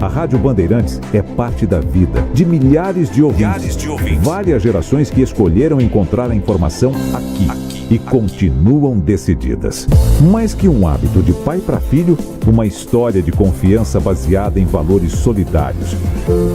A Rádio Bandeirantes é parte da vida de milhares de ouvintes. Várias gerações que escolheram encontrar a informação aqui e continuam decididas. Mais que um hábito de pai para filho, uma história de confiança baseada em valores solidários.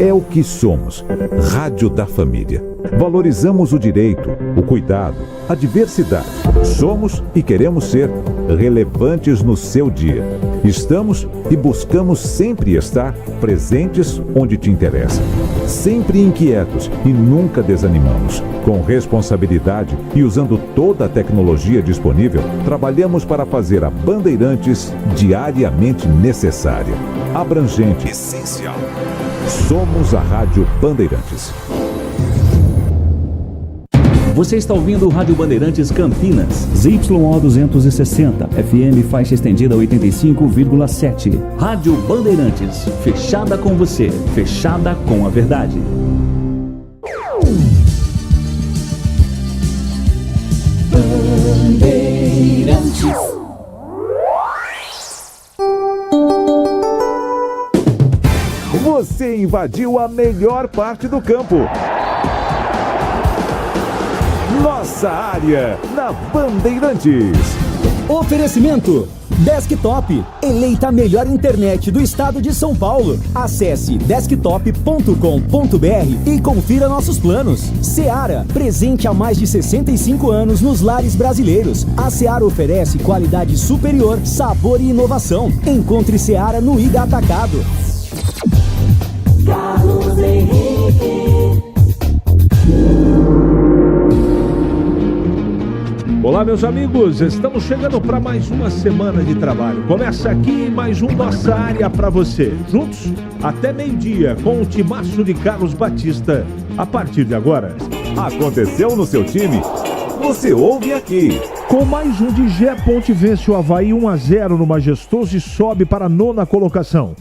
É o que somos. Rádio da Família. Valorizamos o direito, o cuidado, a diversidade. Somos e queremos ser relevantes no seu dia. Estamos e buscamos sempre estar presentes onde te interessa. Sempre inquietos e nunca desanimamos. Com responsabilidade e usando toda a tecnologia disponível, trabalhamos para fazer a Bandeirantes diariamente necessária, abrangente, essencial. Somos a Rádio Bandeirantes. Você está ouvindo o Rádio Bandeirantes Campinas, ZYO 260, FM faixa estendida 85,7. Rádio Bandeirantes, fechada com você, fechada com a verdade. Bandeirantes. Você invadiu a melhor parte do campo. Nossa área, na Bandeirantes. Oferecimento Desktop, eleita a melhor internet do estado de São Paulo. Acesse desktop.com.br e confira nossos planos. Seara, presente há mais de 65 anos nos lares brasileiros. A Seara oferece qualidade superior, sabor e inovação. Encontre Seara no Ida Atacado. Carlos Henrique. Olá, meus amigos, estamos chegando para mais uma semana de trabalho. Começa aqui mais um Nossa Área para você. Juntos até meio-dia com o timaço de Carlos Batista. A partir de agora. Aconteceu no seu time? Você ouve aqui. Com mais um de Gé, Ponte vence o Avaí 1-0 no Majestoso e sobe para a 9ª colocação.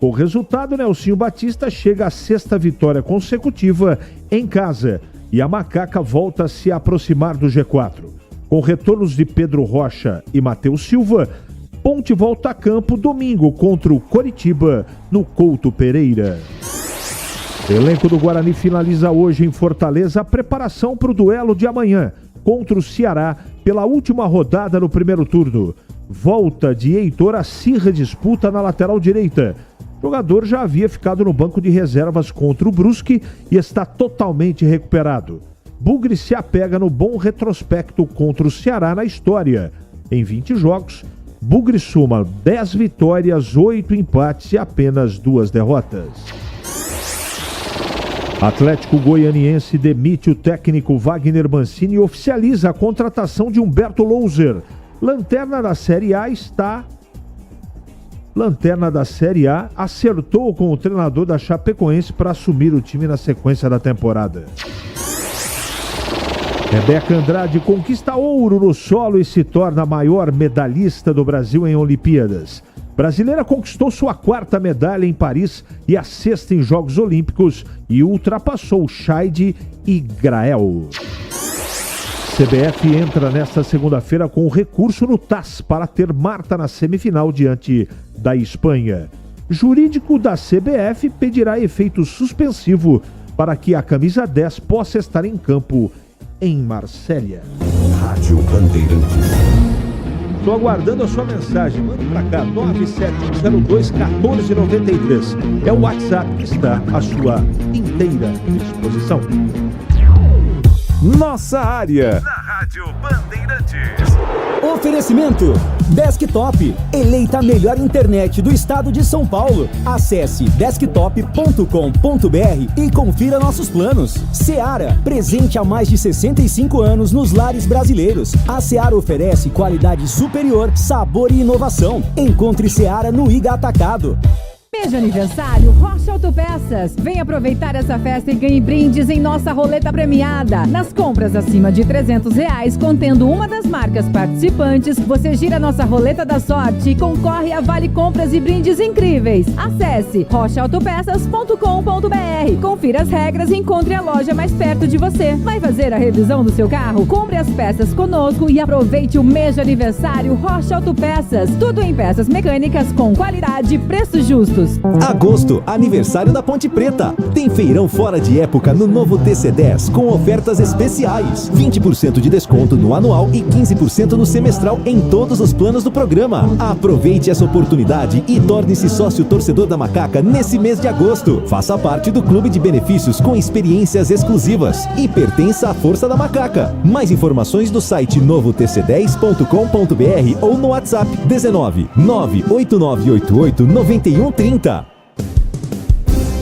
Com o resultado, Nelsinho Batista chega à 6ª vitória consecutiva em casa. E a Macaca volta a se aproximar do G4. Com retornos de Pedro Rocha e Matheus Silva, Ponte volta a campo domingo contra o Coritiba, no Couto Pereira. O elenco do Guarani finaliza hoje em Fortaleza a preparação para o duelo de amanhã contra o Ceará pela última rodada no primeiro turno. Volta de Heitor acirra disputa na lateral direita. O jogador já havia ficado no banco de reservas contra o Brusque e está totalmente recuperado. Bugre se apega no bom retrospecto contra o Ceará na história. Em 20 jogos, Bugre soma 10 vitórias, 8 empates e apenas 2 derrotas. Atlético Goianiense demite o técnico Wagner Mancini e oficializa a contratação de Humberto Louser. Lanterna da Série A acertou com o treinador da Chapecoense para assumir o time na sequência da temporada. Rebeca Andrade conquista ouro no solo e se torna a maior medalhista do Brasil em Olimpíadas. Brasileira conquistou sua 4ª medalha em Paris e a 6ª em Jogos Olímpicos e ultrapassou Scheide e Grael. CBF entra nesta segunda-feira com recurso no TAS para ter Marta na semifinal diante da Espanha. Jurídico da CBF pedirá efeito suspensivo para que a camisa 10 possa estar em campo em Marsella. Rádio Bandeirantes. Estou aguardando a sua mensagem. Manda para cá, 9702-1493. É o WhatsApp que está à sua inteira disposição. Nossa área. Na Rádio Bandeirantes. Oferecimento Desktop, eleita a melhor internet do estado de São Paulo. Acesse desktop.com.br e confira nossos planos. Seara, presente há mais de 65 anos nos lares brasileiros. A Seara oferece qualidade superior, sabor e inovação. Encontre Seara no Iga Atacado. Mês de aniversário, Rocha Auto Autopeças. Vem aproveitar essa festa e ganhe brindes em nossa roleta premiada. Nas compras acima de R$300, contendo uma das marcas participantes, você gira nossa roleta da sorte e concorre a vale compras e brindes incríveis. Acesse rochaautopeças.com.br. Confira as regras e encontre a loja mais perto de você. Vai fazer a revisão do seu carro? Compre as peças conosco e aproveite o mês de aniversário Rocha Autopeças. Tudo em peças mecânicas com qualidade e preços justos. Agosto, aniversário da Ponte Preta. Tem feirão fora de época no novo TC10 com ofertas especiais. 20% de desconto no anual e 15% no semestral em todos os planos do programa. Aproveite essa oportunidade e torne-se sócio torcedor da Macaca nesse mês de agosto. Faça parte do clube de benefícios com experiências exclusivas e pertença à Força da Macaca. Mais informações do site novotc10.com.br ou no WhatsApp 19 98988 9130.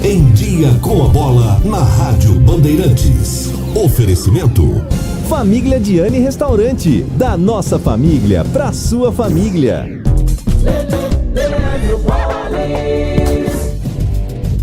Em Dia com a Bola na Rádio Bandeirantes. Oferecimento Família Diane Restaurante. Da nossa família pra sua família.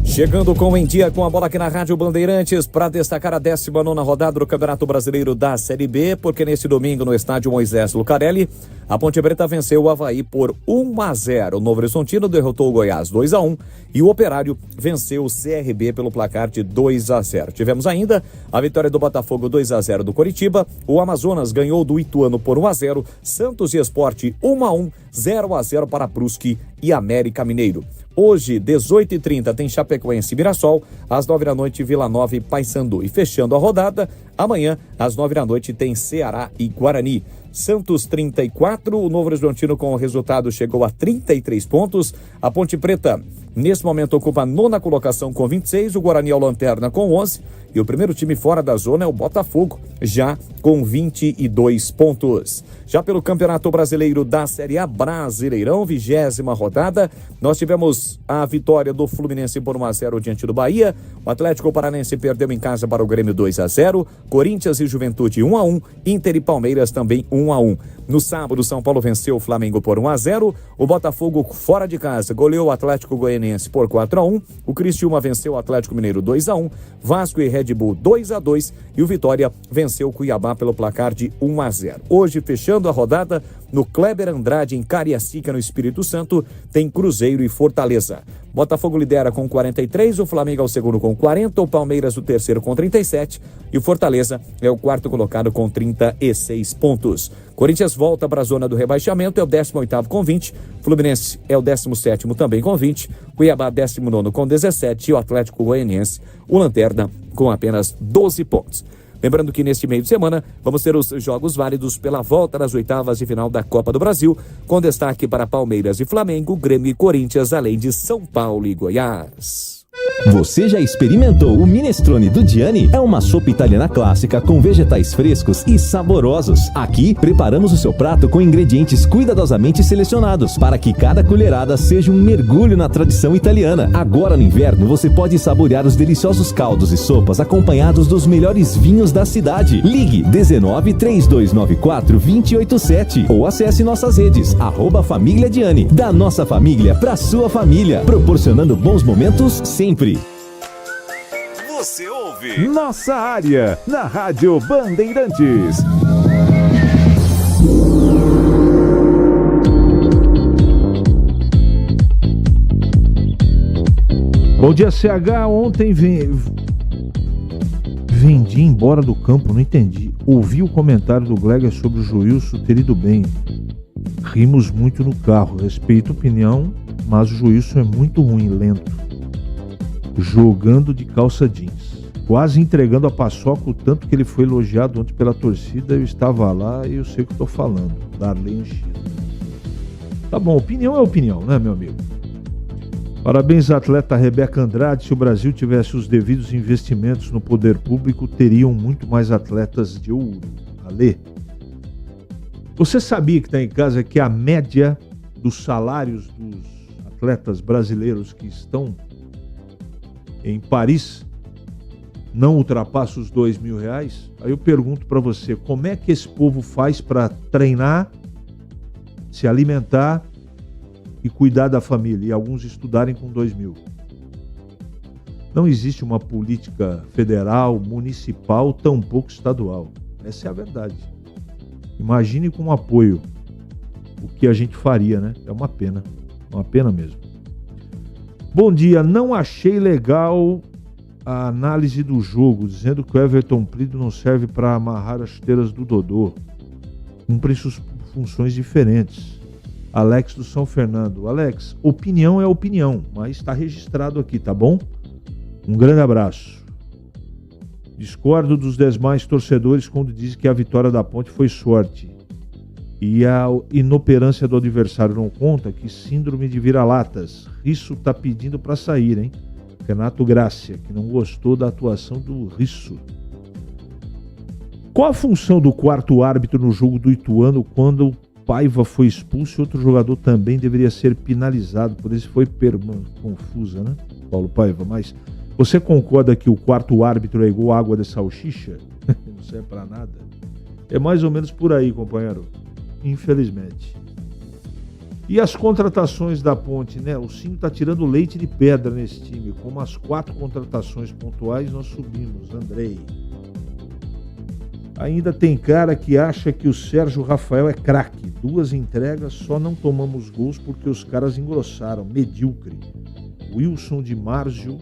Chegando com Em Dia com a Bola aqui na Rádio Bandeirantes para destacar a 19ª rodada do Campeonato Brasileiro da Série B, porque nesse domingo no estádio Moisés Lucarelli, a Ponte Preta venceu o Avaí por 1-0. O Novo Horizontino derrotou o Goiás 2-1 e o Operário venceu o CRB pelo placar de 2-0. Tivemos ainda a vitória do Botafogo 2-0 do Coritiba, o Amazonas ganhou do Ituano por 1-0, Santos e Sport 1-1, 0-0 para Brusque e América Mineiro. Hoje, 18h30, tem Chapecoense e Mirassol, às 9 da noite, Vila Nova e Paysandu. E fechando a rodada, amanhã, às 9 da noite, tem Ceará e Guarani. Santos 34, o Novo Horizontino com o resultado chegou a 33 pontos. A Ponte Preta, nesse momento, ocupa a 9ª colocação com 26, o Guarani é o lanterna com 11 e o primeiro time fora da zona é o Botafogo, já com 22 pontos. Já pelo Campeonato Brasileiro da Série A, Brasileirão, 20ª rodada, nós tivemos a vitória do Fluminense por 1-0 diante do Bahia, o Atlético Paranense perdeu em casa para o Grêmio 2-0, Corinthians e Juventude 1-1, Inter e Palmeiras também 1-1. No sábado, São Paulo venceu o Flamengo por 1-0, o Botafogo fora de casa goleou o Atlético Goianiense por 4-1, o Criciúma venceu o Atlético Mineiro 2-1, Vasco e Red Bull 2-2 e o Vitória venceu o Cuiabá pelo placar de 1-0. Hoje, fechando a rodada, no Kleber Andrade, em Cariacica, no Espírito Santo, tem Cruzeiro e Fortaleza. Botafogo lidera com 43, o Flamengo é o segundo com 40, o Palmeiras o terceiro com 37 e o Fortaleza é o quarto colocado com 36 pontos. Corinthians volta para a zona do rebaixamento, é o 18º com 20, Fluminense é o 17º também com 20, Cuiabá 19º com 17 e o Atlético Goianiense, o lanterna, com apenas 12 pontos. Lembrando que neste meio de semana vamos ter os jogos válidos pela volta das oitavas de final da Copa do Brasil, com destaque para Palmeiras e Flamengo, Grêmio e Corinthians, além de São Paulo e Goiás. Você já experimentou o minestrone do Gianni? É uma sopa italiana clássica com vegetais frescos e saborosos. Aqui, preparamos o seu prato com ingredientes cuidadosamente selecionados para que cada colherada seja um mergulho na tradição italiana. Agora no inverno, você pode saborear os deliciosos caldos e sopas acompanhados dos melhores vinhos da cidade. Ligue 19 3294 287 ou acesse nossas redes, @Família Gianni. Da nossa família pra sua família, proporcionando bons momentos sempre. Você ouve Nossa Área, na Rádio Bandeirantes. Bom dia, CH. Ontem vendi embora do campo, não entendi. Ouvi o comentário do Gleger sobre o Joilson ter ido bem. Rimos muito no carro. Respeito a opinião, mas o Joilson é muito ruim, lento. Jogando de calça jeans. Quase entregando a paçoca, o tanto que ele foi elogiado ontem pela torcida. Eu estava lá e eu sei o que estou falando. Darley Anchieta. Tá bom, opinião é opinião, né, meu amigo? Parabéns à atleta Rebeca Andrade. Se o Brasil tivesse os devidos investimentos no poder público, teriam muito mais atletas de ouro. Alê. Você sabia que está em casa que a média dos salários dos atletas brasileiros que estão em Paris não ultrapassa os R$2.000? Aí eu pergunto para você, como é que esse povo faz para treinar, se alimentar e cuidar da família? E alguns estudarem com R$2.000. Não existe uma política federal, municipal, tampouco estadual. Essa é a verdade. Imagine com apoio o que a gente faria, né? É uma pena mesmo. Bom dia, não achei legal a análise do jogo, dizendo que o Everton Plido não serve para amarrar as chuteiras do Dodô. Cumpre funções diferentes. Alex do São Fernando. Alex, opinião é opinião, mas está registrado aqui, tá bom? Um grande abraço. Discordo dos demais torcedores quando dizem que a vitória da Ponte foi sorte. E a inoperância do adversário não conta, que síndrome de vira-latas. Risso tá pedindo para sair, hein? Renato Grácia, que não gostou da atuação do Risso. Qual a função do quarto árbitro no jogo do Ituano quando o Paiva foi expulso e outro jogador também deveria ser penalizado? Por isso foi confusa, né, Paulo Paiva? Mas você concorda que o quarto árbitro é igual água de salsicha? Não serve para nada. É mais ou menos por aí, companheiro. Infelizmente. E as contratações da Ponte, né? O Cinho tá tirando leite de pedra nesse time. Com umas 4 contratações pontuais, nós subimos. Andrei. Ainda tem cara que acha que o Sérgio Rafael é craque. 2 entregas, só não tomamos gols porque os caras engrossaram. Medíocre. Wilson de Márcio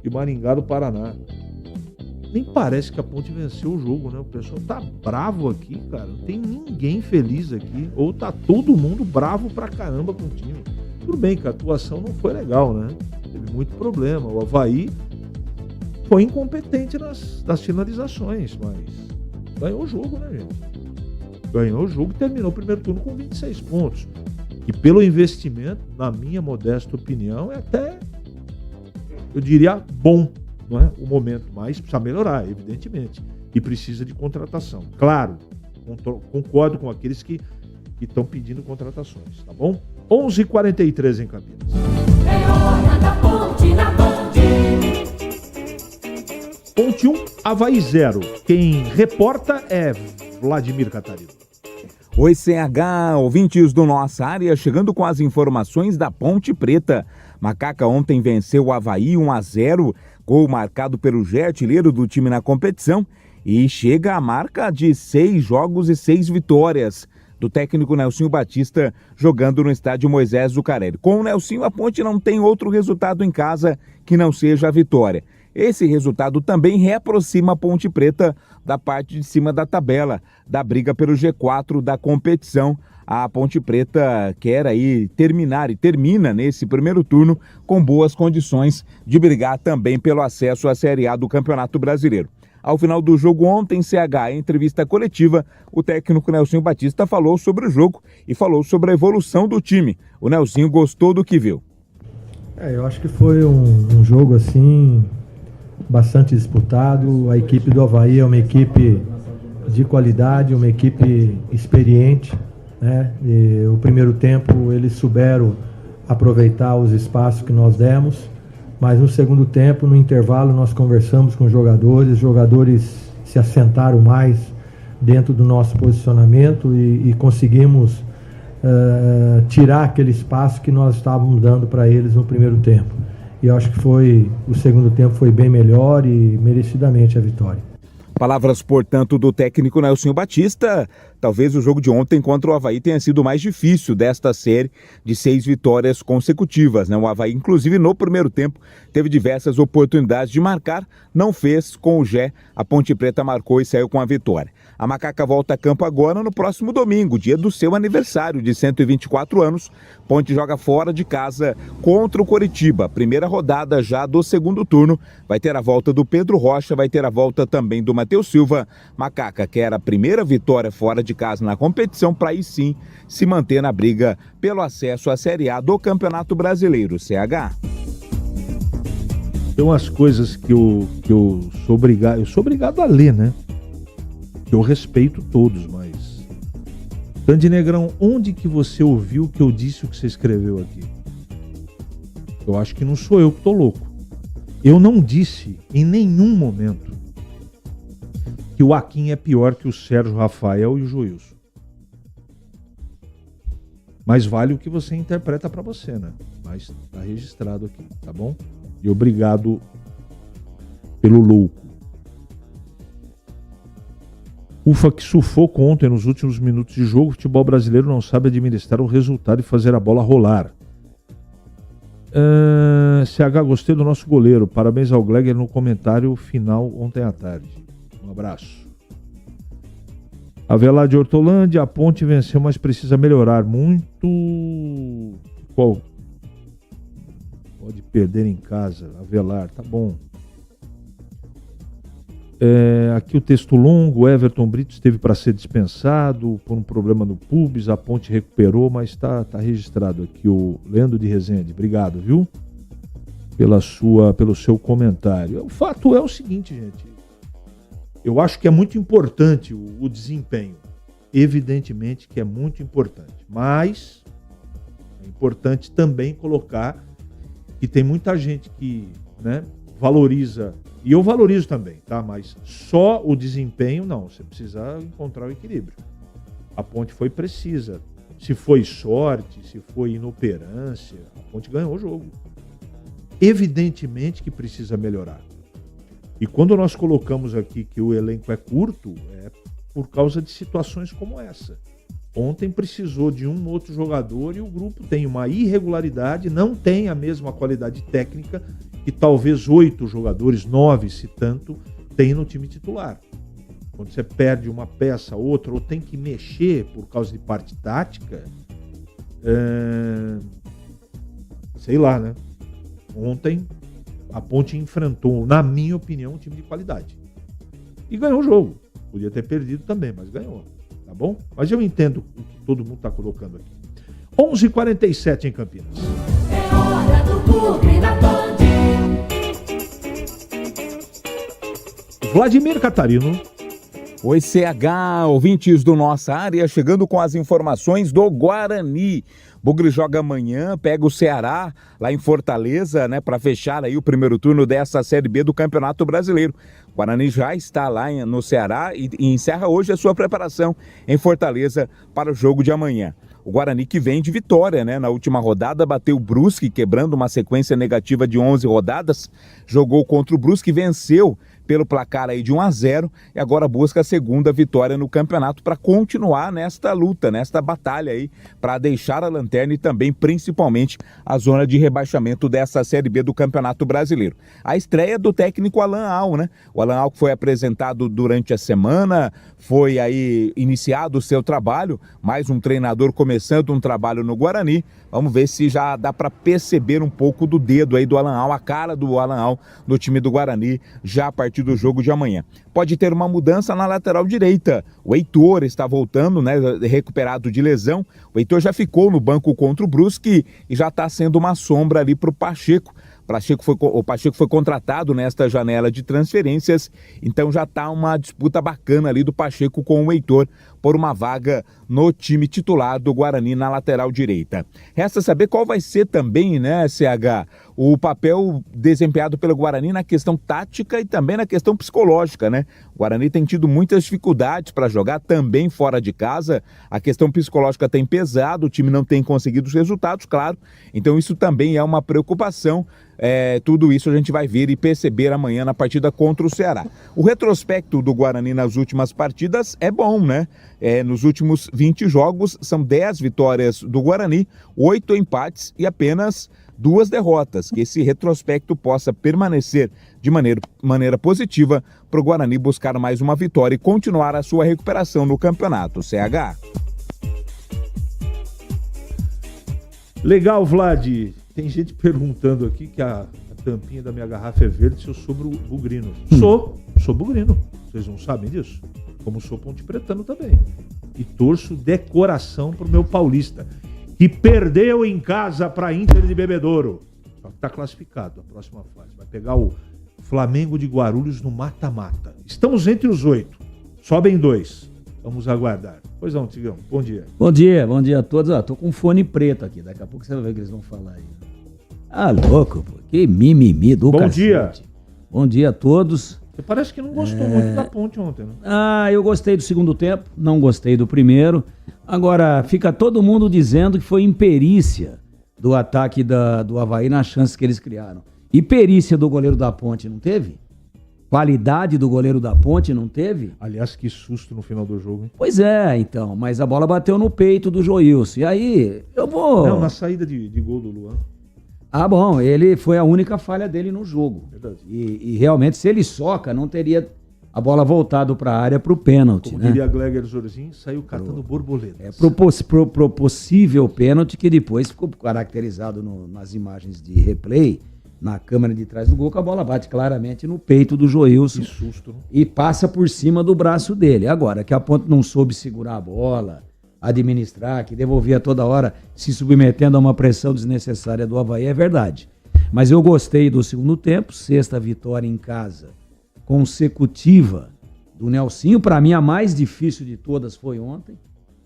de Maringá do Paraná. Nem parece que a Ponte venceu o jogo, né? O pessoal tá bravo aqui, cara. Não tem ninguém feliz aqui. Ou tá todo mundo bravo pra caramba com o time. Tudo bem que a atuação não foi legal, né? Teve muito problema. O Avaí foi incompetente nas finalizações, mas ganhou o jogo, né, gente? Ganhou o jogo e terminou o primeiro turno com 26 pontos. E pelo investimento, na minha modesta opinião, é até, eu diria, bom, não é? O momento, mas precisa melhorar, evidentemente. E precisa de contratação. Claro, concordo com aqueles que estão pedindo contratações, tá bom? 11h43 em Campinas. É hora da Ponte na Ponte. Ponte 1, Avaí 0. Quem reporta é Vladimir Catarino. Oi, CH, ouvintes do Nossa Área, chegando com as informações da Ponte Preta. Macaca ontem venceu o Avaí 1-0, gol marcado pelo Gé, artilheiro do time na competição, e chega à marca de 6 jogos e 6 vitórias do técnico Nelsinho Batista jogando no estádio Moisés Zucarelli. Com o Nelsinho, a Ponte não tem outro resultado em casa que não seja a vitória. Esse resultado também reaproxima a Ponte Preta da parte de cima da tabela, da briga pelo G4 da competição. A Ponte Preta quer aí terminar e termina nesse primeiro turno com boas condições de brigar também pelo acesso à Série A do Campeonato Brasileiro. Ao final do jogo ontem, CH, em entrevista coletiva, o técnico Nelsinho Batista falou sobre o jogo e falou sobre a evolução do time. O Nelsinho gostou do que viu. Eu acho que foi um jogo assim bastante disputado. A equipe do Avaí é uma equipe de qualidade, uma equipe experiente, né? E o primeiro tempo eles souberam aproveitar os espaços que nós demos, mas no segundo tempo, no intervalo, nós conversamos com os jogadores se assentaram mais dentro do nosso posicionamento e conseguimos tirar aquele espaço que nós estávamos dando para eles no primeiro tempo. E eu acho que o segundo tempo foi bem melhor e merecidamente a vitória. Palavras, portanto, do técnico Nelsinho Batista. Talvez o jogo de ontem contra o Avaí tenha sido o mais difícil desta série de 6 vitórias consecutivas, né? O Avaí, inclusive, no primeiro tempo, teve diversas oportunidades de marcar, não fez com o Gé. A Ponte Preta marcou e saiu com a vitória. A Macaca volta a campo agora no próximo domingo, dia do seu aniversário de 124 anos. Ponte joga fora de casa contra o Coritiba. Primeira rodada já do segundo turno. Vai ter a volta do Pedro Rocha, vai ter a volta também do Matheus Silva. Macaca quer a primeira vitória fora de casa na competição para aí sim se manter na briga pelo acesso à Série A do Campeonato Brasileiro, CH. Tem umas coisas que eu sou obrigado a ler, né? Que eu respeito todos, mas... Tandy Negrão, onde que você ouviu que eu disse o que você escreveu aqui? Eu acho que não sou eu que tô louco. Eu não disse em nenhum momento que o Akin é pior que o Sérgio Rafael e o Joilson. Mas vale o que você interpreta para você, né? Mas tá registrado aqui, tá bom? E obrigado pelo louco. Ufa, que sufoco ontem nos últimos minutos de jogo. O futebol brasileiro não sabe administrar o resultado e fazer a bola rolar. CH, gostei do nosso goleiro. Parabéns ao Gleger no comentário final ontem à tarde. Um abraço. Avelar de Hortolândia, a Ponte venceu, mas precisa melhorar muito. Qual? Pode perder em casa. Avelar, tá bom. Aqui o texto longo. Everton Brito esteve para ser dispensado por um problema no pubis. A Ponte recuperou, mas está registrado aqui o Leandro de Rezende. Obrigado, viu? Pelo seu comentário. O fato é o seguinte, gente. Eu acho que é muito importante o desempenho. Evidentemente que é muito importante. Mas é importante também colocar que tem muita gente que, né, valoriza. E eu valorizo também, tá? Mas só o desempenho, não. Você precisa encontrar o equilíbrio. A Ponte foi precisa. Se foi sorte, se foi inoperância, a Ponte ganhou o jogo. Evidentemente que precisa melhorar. E quando nós colocamos aqui que o elenco é curto, é por causa de situações como essa. Ontem precisou de um outro jogador e o grupo tem uma irregularidade, não tem a mesma qualidade técnica que talvez 8 jogadores, 9 se tanto, tem no time titular. Quando você perde uma peça, outra, ou tem que mexer por causa de parte tática, sei lá, né? Ontem a Ponte enfrentou, na minha opinião, um time de qualidade. E ganhou o jogo. Podia ter perdido também, mas ganhou. Tá bom? Mas eu entendo o que todo mundo está colocando aqui. 11h47 em Campinas. É hora do Bugre da Band. Vladimir Catarino. Oi, CH, ouvintes do Nossa Área, chegando com as informações do Guarani. Bugre joga amanhã, pega o Ceará lá em Fortaleza, né, para fechar aí o primeiro turno dessa Série B do Campeonato Brasileiro. O Guarani já está lá no Ceará e encerra hoje a sua preparação em Fortaleza para o jogo de amanhã. O Guarani que vem de vitória, né? Na última rodada bateu o Brusque, quebrando uma sequência negativa de 11 rodadas. Jogou contra o Brusque, venceu pelo placar aí de 1-0 e agora busca a segunda vitória no campeonato para continuar nesta luta, nesta batalha aí, para deixar a lanterna e também, principalmente, a zona de rebaixamento dessa Série B do Campeonato Brasileiro. A estreia do técnico Alan Al, né? O Alan Al que foi apresentado durante a semana, foi aí iniciado o seu trabalho, mais um treinador começando um trabalho no Guarani. Vamos ver se já dá para perceber um pouco do dedo aí do Alan Al, a cara do Alan Al no time do Guarani, já a partir do jogo de amanhã. Pode ter uma mudança na lateral direita. O Heitor está voltando, né, recuperado de lesão. O Heitor já ficou no banco contra o Brusque e já está sendo uma sombra ali para o Pacheco. O Pacheco foi contratado nesta janela de transferências, então já está uma disputa bacana ali do Pacheco com o Heitor por uma vaga no time titular do Guarani na lateral direita. Resta saber qual vai ser também, né, CH, o papel desempenhado pelo Guarani na questão tática e também na questão psicológica, né? O Guarani tem tido muitas dificuldades para jogar também fora de casa, a questão psicológica tem pesado, o time não tem conseguido os resultados, claro, então isso também é uma preocupação. Tudo isso a gente vai ver e perceber amanhã na partida contra o Ceará. O retrospecto do Guarani nas últimas partidas é bom, né? Nos últimos 20 jogos, são 10 vitórias do Guarani, 8 empates e apenas 2 derrotas. Que esse retrospecto possa permanecer de maneira positiva para o Guarani buscar mais uma vitória e continuar a sua recuperação no campeonato. CH. Legal, Vlad. Tem gente perguntando aqui que a tampinha da minha garrafa é verde se eu sou bugrino. Sou bugrino. Vocês não sabem disso? Como sou pontepretano também. E torço de coração pro meu paulista, que perdeu em casa para Inter de Bebedouro. Está classificado a próxima fase. Vai pegar o Flamengo de Guarulhos no mata-mata. Estamos entre os 8. Sobem 2. Vamos aguardar. Pois não, Tigão. Bom dia. Bom dia a todos. Tô com fone preto aqui. Daqui a pouco você vai ver o que eles vão falar aí. Ah, louco, pô. Que mimimi do Bom cacete. dia. Bom dia a todos. Você parece que não gostou muito da Ponte ontem, né? Eu gostei do segundo tempo, não gostei do primeiro. Agora, fica todo mundo dizendo que foi imperícia do ataque do Avaí nas chances que eles criaram. E perícia do goleiro da Ponte não teve? Qualidade do goleiro da Ponte não teve? Aliás, que susto no final do jogo, hein? Pois é, então. Mas a bola bateu no peito do Joilson. E aí, eu vou... Não, na saída de gol do Luan. Ah, bom, ele foi a única falha dele no jogo. Verdade. E realmente, se ele soca, não teria a bola voltado para a área para o pênalti, Como né? diria Gleger Zorzin, saiu catando borboletas. Pro possível pênalti que depois ficou caracterizado nas imagens de replay, na câmera de trás do gol, que a bola bate claramente no peito do Joilson. Que susto. E passa por cima do braço dele. Agora, que a Ponte não soube segurar a bola, administrar, que devolvia toda hora, se submetendo a uma pressão desnecessária do Avaí, é verdade. Mas eu gostei do segundo tempo, 6ª vitória em casa consecutiva do Nelsinho. Para mim, a mais difícil de todas foi ontem.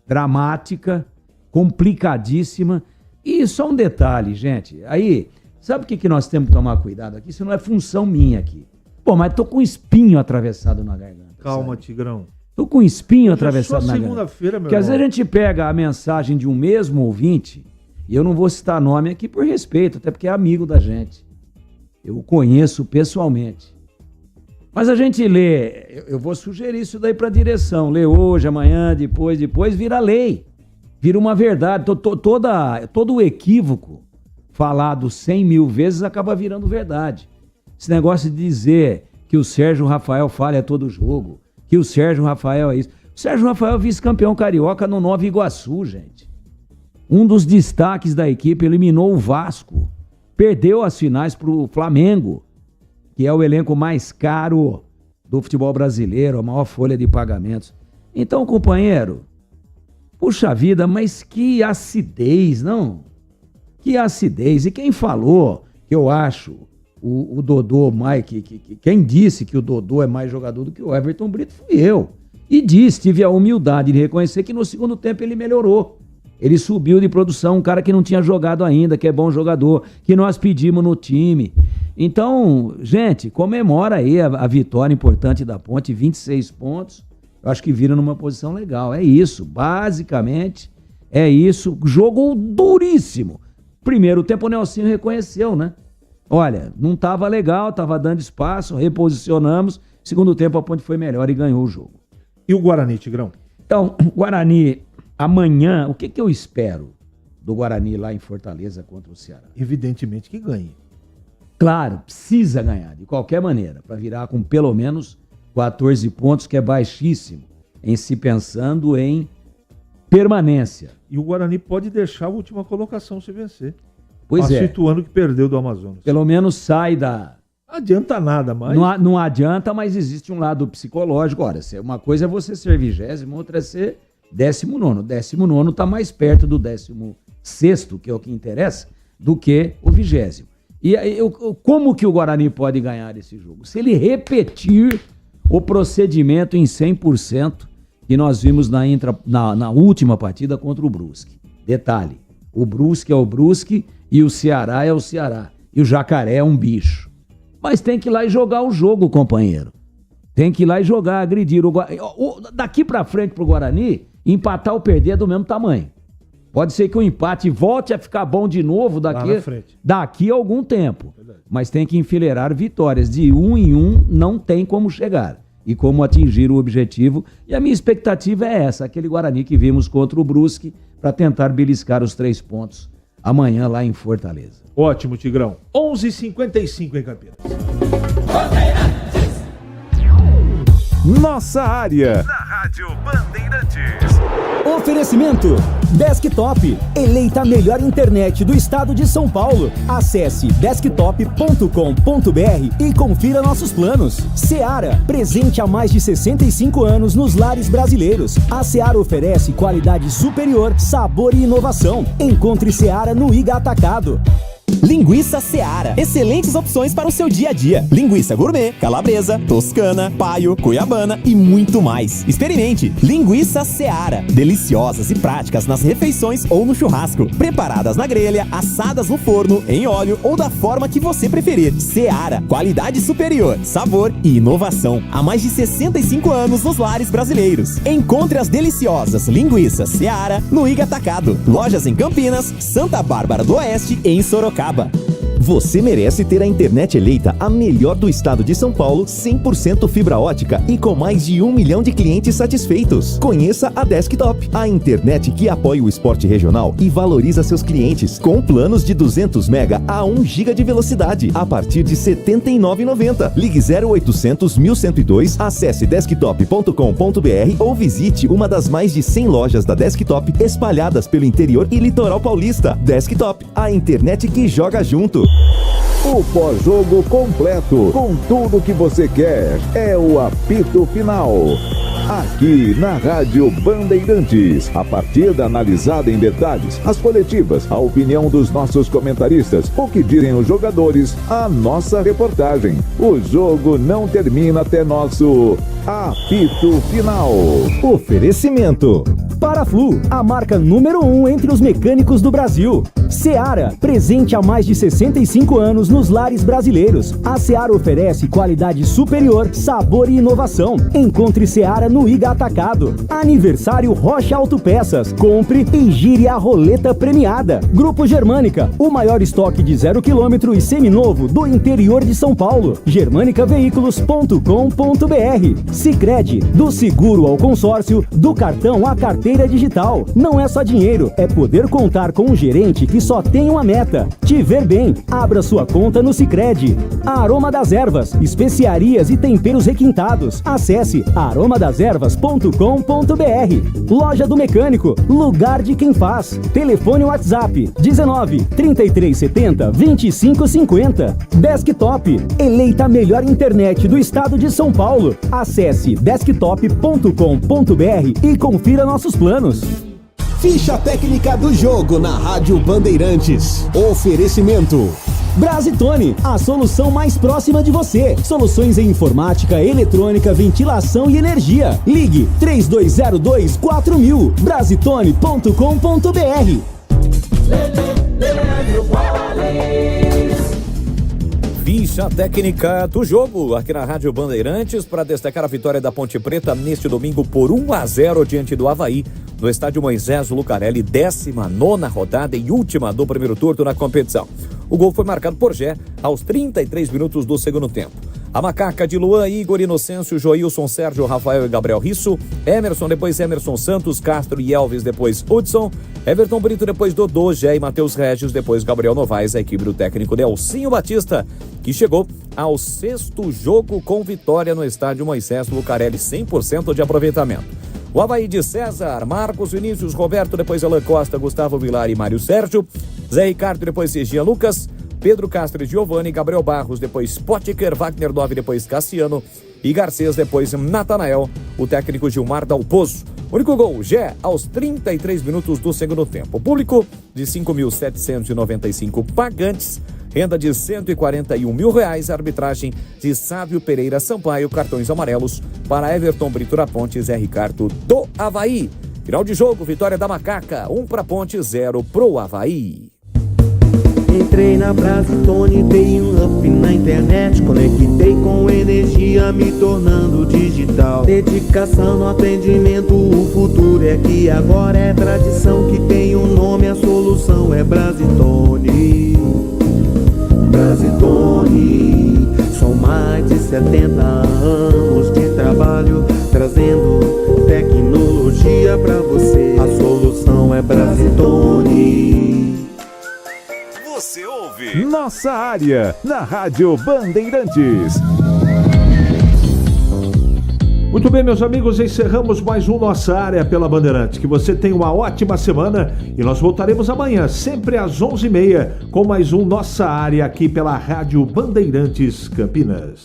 Dramática, complicadíssima. E só um detalhe, gente. Aí, sabe o que nós temos que tomar cuidado aqui? Isso não é função minha aqui. Pô, mas tô com um espinho atravessado na garganta. Calma, sabe? Tigrão. Tô com um espinho atravessado na garganta. Segunda-feira, meu Porque às vezes a gente pega a mensagem de um mesmo ouvinte, e eu não vou citar nome aqui por respeito, até porque é amigo da gente. Eu o conheço pessoalmente. Mas a gente lê, eu vou sugerir isso daí para a direção, lê hoje, amanhã, depois, vira lei, vira uma verdade. Todo o equívoco falado 100 mil vezes acaba virando verdade. Esse negócio de dizer que o Sérgio Rafael falha todo jogo, que o Sérgio Rafael é isso. O Sérgio Rafael é vice-campeão carioca no Nova Iguaçu, gente. Um dos destaques da equipe, eliminou o Vasco, perdeu as finais para o Flamengo, que é o elenco mais caro do futebol brasileiro, a maior folha de pagamentos. Então, companheiro, puxa vida, mas que acidez, não? Que acidez. E quem falou, que eu acho, o Dodô, quem disse que o Dodô é mais jogador do que o Everton Brito fui eu. E tive a humildade de reconhecer que no segundo tempo ele melhorou. Ele subiu de produção, um cara que não tinha jogado ainda, que é bom jogador, que nós pedimos no time. Então, gente, comemora aí a vitória importante da Ponte, 26 pontos. Eu acho que vira numa posição legal. É isso, basicamente, é isso. Jogo duríssimo. Primeiro tempo o Nelsinho reconheceu, né? Olha, não estava legal, estava dando espaço, reposicionamos. Segundo tempo a Ponte foi melhor e ganhou o jogo. E o Guarani, Tigrão? Então, o Guarani, amanhã, o que eu espero do Guarani lá em Fortaleza contra o Ceará? Evidentemente que ganhe. Claro, precisa ganhar, de qualquer maneira, para virar com pelo menos 14 pontos, que é baixíssimo, em se pensando em permanência. E o Guarani pode deixar a última colocação se vencer. Pois é. Situando que perdeu do Amazonas. Pelo menos sai da... Não adianta nada mais. Não adianta, mas existe um lado psicológico. Olha, uma coisa é você ser 20º, outra é ser 19º. 19º está mais perto do 16º, que é o que interessa, do que o 20º. E como que o Guarani pode ganhar esse jogo? Se ele repetir o procedimento em 100% que nós vimos na última partida contra o Brusque. Detalhe, o Brusque é o Brusque e o Ceará é o Ceará. E o Jacaré é um bicho. Mas tem que ir lá e jogar o jogo, companheiro. Tem que ir lá e jogar, agredir. Daqui pra frente pro Guarani, empatar ou perder é do mesmo tamanho. Pode ser que o empate volte a ficar bom de novo daqui a algum tempo. Verdade. Mas tem que enfileirar vitórias. De 1 em 1 não tem como chegar. E como atingir o objetivo. E a minha expectativa é essa. Aquele Guarani que vimos contra o Brusque para tentar beliscar os 3 pontos amanhã lá em Fortaleza. Ótimo, Tigrão. 11h55 em Campinas. Nossa área. Na Rádio Bandeirantes. Oferecimento Desktop, eleita a melhor internet do estado de São Paulo. Acesse desktop.com.br e confira nossos planos. Seara, presente há mais de 65 anos nos lares brasileiros. A Seara oferece qualidade superior, sabor e inovação. Encontre Seara no Iga Atacado. Linguiça Seara. Excelentes opções para o seu dia a dia. Linguiça gourmet, calabresa, toscana, paio, cuiabana e muito mais. Experimente. Linguiça Seara. Deliciosas e práticas nas refeições ou no churrasco. Preparadas na grelha, assadas no forno, em óleo ou da forma que você preferir. Seara. Qualidade superior, sabor e inovação. Há mais de 65 anos nos lares brasileiros. Encontre as deliciosas linguiças Seara no Iga Atacado. Lojas em Campinas, Santa Bárbara do Oeste e em Sorocaba. Você merece ter a internet eleita a melhor do estado de São Paulo, 100% fibra ótica e com mais de 1 milhão de clientes satisfeitos. Conheça a Desktop, a internet que apoia o esporte regional e valoriza seus clientes, com planos de 200 mega a 1 giga de velocidade, a partir de R$ 79,90. Ligue 0800 1102, acesse desktop.com.br ou visite uma das mais de 100 lojas da Desktop espalhadas pelo interior e litoral paulista. Desktop, a internet que joga junto. O pós-jogo completo, com tudo que você quer, é o apito final. Aqui na Rádio Bandeirantes, a partida analisada em detalhes, as coletivas, a opinião dos nossos comentaristas, o que dizem os jogadores, a nossa reportagem. O jogo não termina até nosso apito final. Oferecimento: Paraflu, a marca número 1 entre os mecânicos do Brasil. Seara, presente há mais de 65 anos nos lares brasileiros. A Seara oferece qualidade superior, sabor e inovação. Encontre Seara no Iga Atacado. Aniversário Rocha Autopeças. Compre e gire a roleta premiada. Grupo Germânica, o maior estoque de 0 km e seminovo do interior de São Paulo. germanicaveículos.com.br. Sicredi, do seguro ao consórcio, do cartão à carteira digital. Não é só dinheiro, é poder contar com um gerente que só tem uma meta: te ver bem. Abra sua conta no Sicredi. A Aroma das Ervas, especiarias e temperos requintados. Acesse aromadeservas.com.br. Loja do Mecânico, lugar de quem faz. Telefone WhatsApp 19 3370 2550. Desktop, eleita a melhor internet do estado de São Paulo. Acesse desktop.com.br e confira nossos planos. Ficha técnica do jogo na Rádio Bandeirantes. Oferecimento: Brasitone, a solução mais próxima de você. Soluções em informática, eletrônica, ventilação e energia. Ligue 3202-4000. Brasitone.com.br. Ficha técnica do jogo aqui na Rádio Bandeirantes para destacar a vitória da Ponte Preta neste domingo por 1-0 diante do Avaí no estádio Moisés Lucarelli, 19ª rodada e última do primeiro turno na competição. O gol foi marcado por Gé aos 33 minutos do segundo tempo. A macaca de Luan, Igor, Inocêncio, Joilson, Sérgio, Rafael e Gabriel Risso, Emerson, depois Emerson Santos, Castro e Elvis, depois Hudson, Everton Brito, depois Dodô, Gé e Matheus Regis, depois Gabriel Novaes, a equipe do técnico Nelsinho Batista, que chegou ao 6º jogo com vitória no estádio Moisés Lucarelli, 100% de aproveitamento. O Avaí de César, Marcos, Vinícius, Roberto, depois Alan Costa, Gustavo Vilar e Mário Sérgio, Zé Ricardo, depois Jean Lucas, Pedro Castro e Giovanni, Gabriel Barros, depois Potker, Wagner Dove, depois Cassiano e Garcês, depois Natanael, o técnico Gilmar Dalpozo. Único gol, Gé, aos 33 minutos do segundo tempo. Público de 5.795 pagantes, renda de R$141 mil, arbitragem de Sávio Pereira Sampaio, cartões amarelos para Everton Brito da Ponte, Zé Ricardo do Avaí. Final de jogo, vitória da Macaca, 1 para Ponte, 0 pro Avaí. Entrei na Brasitone, dei um up na internet, conectei com energia, me tornando digital. Dedicação no atendimento, o futuro é aqui, agora é tradição que tem um nome, a solução é Brasitone. Brasitone, são mais de 70 anos de trabalho, trazendo tecnologia pra você. A solução é Brasitone. Você ouve Nossa Área, na Rádio Bandeirantes. Muito bem, meus amigos, encerramos mais um Nossa Área pela Bandeirantes. Que você tenha uma ótima semana e nós voltaremos amanhã, sempre às 11h30, com mais um Nossa Área aqui pela Rádio Bandeirantes Campinas.